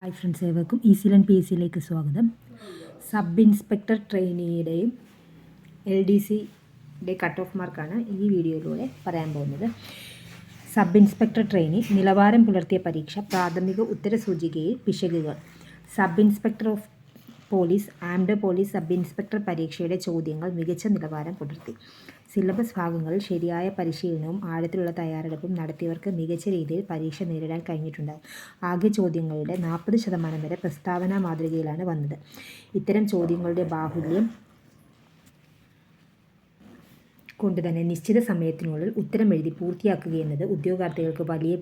Hi friends, ഏവർക്കും easy learn PSCയിലേക്ക് സ്വാഗതം. Sub inspector ട്രെയിനിയുടെയും LDCയുടെ cut off മാർക്കാണ് ഈ വീഡിയോയിലൂടെ പറയാൻ പോകുന്നത്. സബ് ഇൻസ്പെക്ടർ ട്രെയിനി നിലവാരം പുലർത്തിയ പരീക്ഷ, പ്രാഥമിക ഉത്തരസൂചികയിൽ പിശകുകൾ. Sub inspector of police, armed police sub inspector പരീക്ഷയുടെ ചോദ്യങ്ങൾ മികച്ച നിലവാരം പുലർത്തി. സിലബസ് ഭാഗങ്ങളിൽ ശരിയായ പരിശീലനവും ആഴത്തിലുള്ള തയ്യാറെടുപ്പും നടത്തിയവർക്ക് മികച്ച രീതിയിൽ പരീക്ഷ നേരിടാൻ കഴിഞ്ഞിട്ടുണ്ടാകും. ആകെ ചോദ്യങ്ങളുടെ 40% വരെ പ്രസ്താവന മാതൃകയിലാണ് വന്നത്. ഇത്തരം ചോദ്യങ്ങളുടെ ബാഹുല്യം കൊണ്ടുതന്നെ നിശ്ചിത സമയത്തിനുള്ളിൽ ഉത്തരം എഴുതി പൂർത്തിയാക്കുകയെന്നത് ഉദ്യോഗാർത്ഥികൾക്ക് വലിയ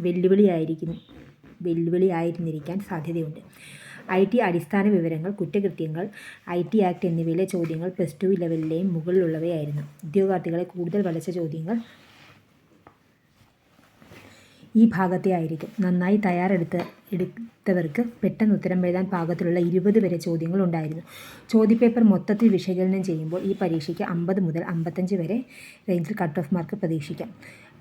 വെല്ലുവിളിയായിരുന്നിരിക്കാൻ സാധ്യതയുണ്ട്. IT അടിസ്ഥാന വിവരങ്ങൾ, കുറ്റകൃത്യങ്ങൾ, IT ആക്ട് എന്നിവയിലെ ചോദ്യങ്ങൾ +2 ലെവലിലെയും മുകളിലുള്ളവയായിരുന്നു. ഉദ്യോഗാർത്ഥികളെ കൂടുതൽ വലച്ച ചോദ്യങ്ങൾ ഈ ഭാഗത്തെ ആയിരിക്കും. നന്നായി തയ്യാറെടുത്തവർക്ക് പെട്ടെന്ന് ഉത്തരം എഴുതാൻ പാകത്തിലുള്ള 20 വരെ ചോദ്യങ്ങൾ ഉണ്ടായിരുന്നു. ചോദ്യപേപ്പർ മൊത്തത്തിൽ വിശകലനം ചെയ്യുമ്പോൾ ഈ പരീക്ഷയ്ക്ക് 50 മുതൽ 55 വരെ റേഞ്ചിൽ കട്ട് ഓഫ് മാർക്ക് പ്രതീക്ഷിക്കാം.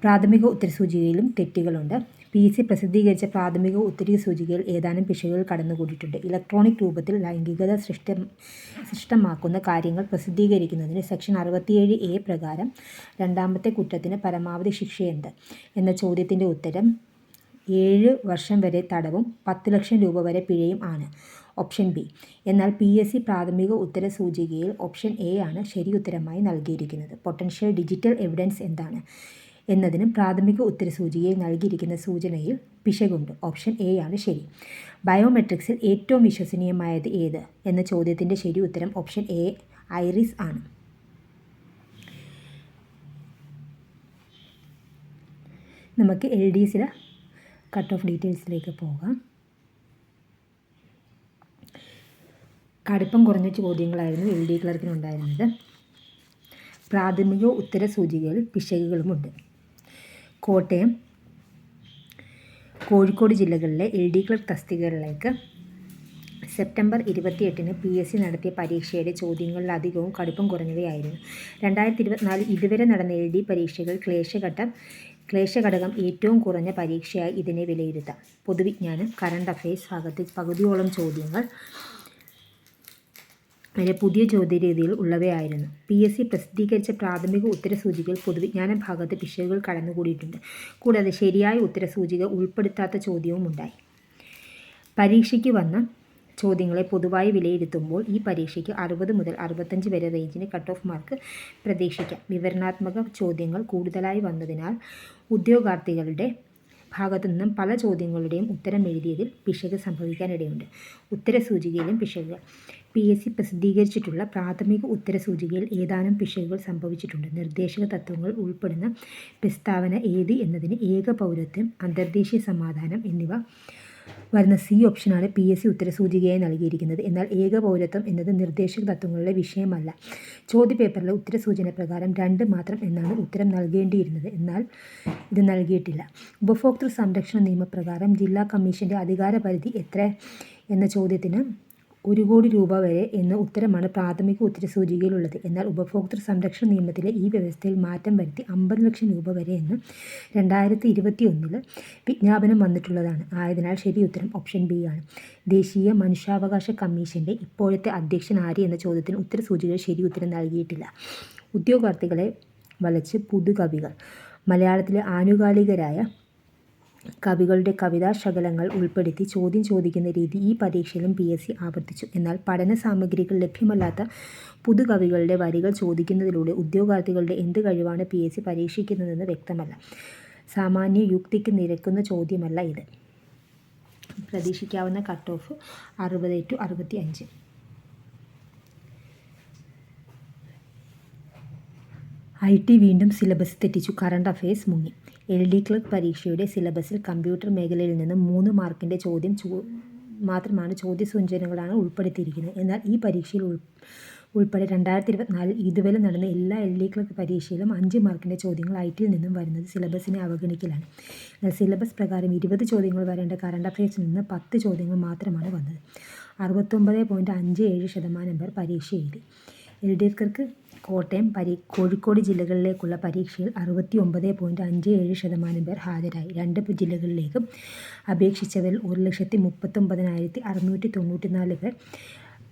പ്രാഥമിക ഉത്തരസൂചികയിലും തെറ്റുകളുണ്ട്. PSC പ്രസിദ്ധീകരിച്ച പ്രാഥമിക ഉത്തരസൂചികയിൽ ഏതാനും പിശകുകൾ കടന്നുകൂടിയിട്ടുണ്ട്. ഇലക്ട്രോണിക് രൂപത്തിൽ ലൈംഗികത സൃഷ്ടമാക്കുന്ന കാര്യങ്ങൾ പ്രസിദ്ധീകരിക്കുന്നതിന് സെക്ഷൻ 67A പ്രകാരം രണ്ടാമത്തെ കുറ്റത്തിന് പരമാവധി ശിക്ഷയെന്ത് എന്ന ചോദ്യത്തിൻ്റെ ഉത്തരം 7 വർഷം വരെ തടവും 10 ലക്ഷം രൂപ വരെ പിഴയും ആണ്. Option B. എന്നാൽ PSC പ്രാഥമിക ഉത്തരസൂചികയിൽ ഓപ്ഷൻ A ആണ് ശരിയുത്തരമായി നൽകിയിരിക്കുന്നത്. പൊട്ടൻഷ്യൽ ഡിജിറ്റൽ എവിഡൻസ് എന്താണ് എന്നതിനും പ്രാഥമിക ഉത്തരസൂചികയിൽ നൽകിയിരിക്കുന്ന സൂചനയിൽ പിശകുണ്ട്. ഓപ്ഷൻ A ആണ് ശരി. ബയോമെട്രിക്സിൽ ഏറ്റവും വിശ്വസനീയമായത് ഏത് എന്ന ചോദ്യത്തിൻ്റെ ശരി ഉത്തരം ഓപ്ഷൻ A ഐറിസ് ആണ്. നമുക്ക് LDCയുടെ കട്ട് ഓഫ് ഡീറ്റെയിൽസിലേക്ക് പോകാം. കടുപ്പം കുറഞ്ഞ ചോദ്യങ്ങളായിരുന്നു LD ക്ലർക്കിനുണ്ടായിരുന്നത്. പ്രാഥമിക ഉത്തരസൂചികയിൽ പിശകുകളുമുണ്ട്. കോട്ടയം, കോഴിക്കോട് ജില്ലകളിലെ LD ക്ലർക്ക് തസ്തികകളിലേക്ക് സെപ്റ്റംബർ 28-ന് PSC നടത്തിയ പരീക്ഷയുടെ ചോദ്യങ്ങളിലധികവും കടുപ്പം കുറഞ്ഞവയായിരുന്നു. 2024 ഇതുവരെ നടന്ന LD പരീക്ഷകൾ ക്ലേശഘടകം ഏറ്റവും കുറഞ്ഞ പരീക്ഷയായി ഇതിനെ വിലയിരുത്താം. പൊതുവിജ്ഞാനം, കറണ്ട് അഫയേഴ്സ് ഭാഗത്ത് പകുതിയോളം ചോദ്യങ്ങൾ വരെ പുതിയ ചോദ്യരീതിയിൽ ഉള്ളവയായിരുന്നു. PSC പ്രസിദ്ധീകരിച്ച പ്രാഥമിക ഉത്തരസൂചികയിൽ പൊതുവിജ്ഞാന ഭാഗത്ത് പിശകുകൾ കടന്നുകൂടിയിട്ടുണ്ട്. കൂടാതെ ശരിയായ ഉത്തരസൂചിക ഉൾപ്പെടുത്താത്ത ചോദ്യവും ഉണ്ടായി. പരീക്ഷയ്ക്ക് വന്ന ചോദ്യങ്ങളെ പൊതുവായി വിലയിരുത്തുമ്പോൾ ഈ പരീക്ഷയ്ക്ക് 60 മുതൽ 65 വരെ റേഞ്ചിന് കട്ട് ഓഫ് മാർക്ക് പ്രതീക്ഷിക്കാം. വിവരണാത്മക ചോദ്യങ്ങൾ കൂടുതലായി വന്നതിനാൽ ഉദ്യോഗാർത്ഥികളുടെ ഭാഗത്തു നിന്നും പല ചോദ്യങ്ങളുടെയും ഉത്തരം എഴുതിയതിൽ പിശക് സംഭവിക്കാനിടയുണ്ട്. ഉത്തരസൂചികയിലും പിശകുകൾ. PSC പ്രസിദ്ധീകരിച്ചിട്ടുള്ള പ്രാഥമിക ഉത്തരസൂചികയിൽ ഏതാനും പിശകുകൾ സംഭവിച്ചിട്ടുണ്ട്. നിർദ്ദേശക തത്വങ്ങൾ ഉൾപ്പെടുന്ന പ്രസ്താവന ഏത് എന്നതിന് ഏക പൗരത്വം, അന്തർദേശീയ സമാധാനം എന്നിവ വരുന്ന C ഓപ്ഷനാണ് PSC ഉത്തരസൂചികയായി നൽകിയിരിക്കുന്നത്. എന്നാൽ ഏക പൗരത്വം എന്നത് നിർദ്ദേശക തത്വങ്ങളുടെ വിഷയമല്ല. ചോദ്യപേപ്പറിലെ ഉത്തരസൂചന പ്രകാരം 2 മാത്രം എന്നാണ് ഉത്തരം നൽകേണ്ടിയിരുന്നത്. എന്നാൽ ഇത് നൽകിയിട്ടില്ല. ഉപഭോക്തൃ സംരക്ഷണ നിയമപ്രകാരം ജില്ലാ കമ്മീഷൻ്റെ അധികാരപരിധി എത്ര എന്ന ചോദ്യത്തിന് 1 കോടി രൂപ വരെ എന്ന ഉത്തരമാണ് പ്രാഥമിക ഉത്തരസൂചികയിലുള്ളത്. എന്നാൽ ഉപഭോക്തൃ സംരക്ഷണ നിയമത്തിലെ ഈ വ്യവസ്ഥയിൽ മാറ്റം വരുത്തി 50 ലക്ഷം രൂപ വരെ എന്ന് 2021 വിജ്ഞാപനം വന്നിട്ടുള്ളതാണ്. ആയതിനാൽ ശരി ഉത്തരം ഓപ്ഷൻ B ആണ്. ദേശീയ മനുഷ്യാവകാശ കമ്മീഷൻ്റെ ഇപ്പോഴത്തെ അധ്യക്ഷൻ ആര് എന്ന ചോദ്യത്തിന് ഉത്തരസൂചികയിൽ ശരി ഉത്തരം നൽകിയിട്ടില്ല. ഉദ്യോഗാർത്ഥികളെ വലച്ച് പുതുകവികൾ. മലയാളത്തിലെ ആനുകാലികരായ കവികളുടെ കവിതാശകലങ്ങൾ ഉൾപ്പെടുത്തി ചോദ്യം ചോദിക്കുന്ന രീതി ഈ പരീക്ഷയിലും PSC ആവർത്തിച്ചു. എന്നാൽ പഠന സാമഗ്രികൾ ലഭ്യമല്ലാത്ത പുതുകവികളുടെ വരികൾ ചോദിക്കുന്നതിലൂടെ ഉദ്യോഗാർത്ഥികളുടെ എന്ത് കഴിവാണ് PSC പരീക്ഷിക്കുന്നതെന്ന് വ്യക്തമല്ല. സാമാന്യ യുക്തിക്ക് നിരക്കുന്ന ചോദ്യമല്ല ഇത്. പ്രതീക്ഷിക്കാവുന്ന കട്ട് ഓഫ് 60 to 65. IT വീണ്ടും സിലബസ് തെറ്റിച്ചു. കറണ്ട് അഫയേഴ്സ് മുങ്ങി. LD ക്ലർക്ക് പരീക്ഷയുടെ സിലബസിൽ കമ്പ്യൂട്ടർ മേഖലയിൽ നിന്ന് 3 മാർക്കിൻ്റെ ചോദ്യം മാത്രമാണ് ചോദ്യസൂചനകളാണ് ഉൾപ്പെടുത്തിയിരിക്കുന്നത്. എന്നാൽ ഈ പരീക്ഷയിൽ ഉൾപ്പെടെ 2024 ഇതുവരെ നടന്ന എല്ലാ LD ക്ലർക്ക് പരീക്ഷയിലും 5 മാർക്കിൻ്റെ ചോദ്യങ്ങൾ ITയിൽ നിന്നും വരുന്നത് സിലബസിനെ അവഗണിക്കലാണ്. എന്നാൽ സിലബസ് പ്രകാരം 20 ചോദ്യങ്ങൾ വരേണ്ട കറണ്ട് അഫയേഴ്സിൽ നിന്ന് 10 ചോദ്യങ്ങൾ മാത്രമാണ് വന്നത്. 69.57% പേർ പരീക്ഷ എഴുതി. LD ക്ലർക്ക് കോഴിക്കോട് ജില്ലകളിലേക്കുള്ള പരീക്ഷയിൽ 69.57% പേർ ഹാജരായി. 2 ജില്ലകളിലേക്കും അപേക്ഷിച്ചവരിൽ 1,39,694 പേർ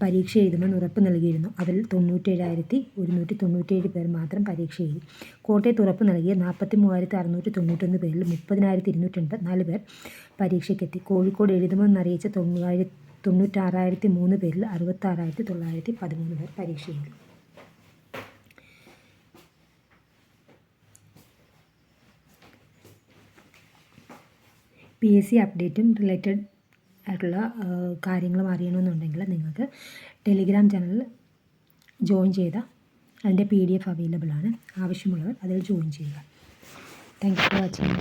പരീക്ഷ എഴുതുമെന്ന് ഉറപ്പ് നൽകിയിരുന്നു. അവരിൽ 97,197 പേർ മാത്രം പരീക്ഷ എഴുതി. കോട്ടയത്ത് ഉറപ്പ് നൽകിയ 43,691 പേരിൽ 30,284 പേർ പരീക്ഷയ്ക്കെത്തി. കോഴിക്കോട് എഴുതുമെന്നറിയിച്ച 96,003 പേരിൽ 66,913 പേർ പരീക്ഷ എഴുതി. PSC അപ്ഡേറ്റും റിലേറ്റഡ് ആയിട്ടുള്ള കാര്യങ്ങളും അറിയണമെന്നുണ്ടെങ്കിൽ നിങ്ങൾക്ക് ടെലിഗ്രാം ചാനൽ ജോയിൻ ചെയ്താൽ അതിൻ്റെ PDF അവൈലബിൾ ആണ്. ആവശ്യമുള്ളവർ അതിൽ ജോയിൻ ചെയ്യുക. Thank you for watching.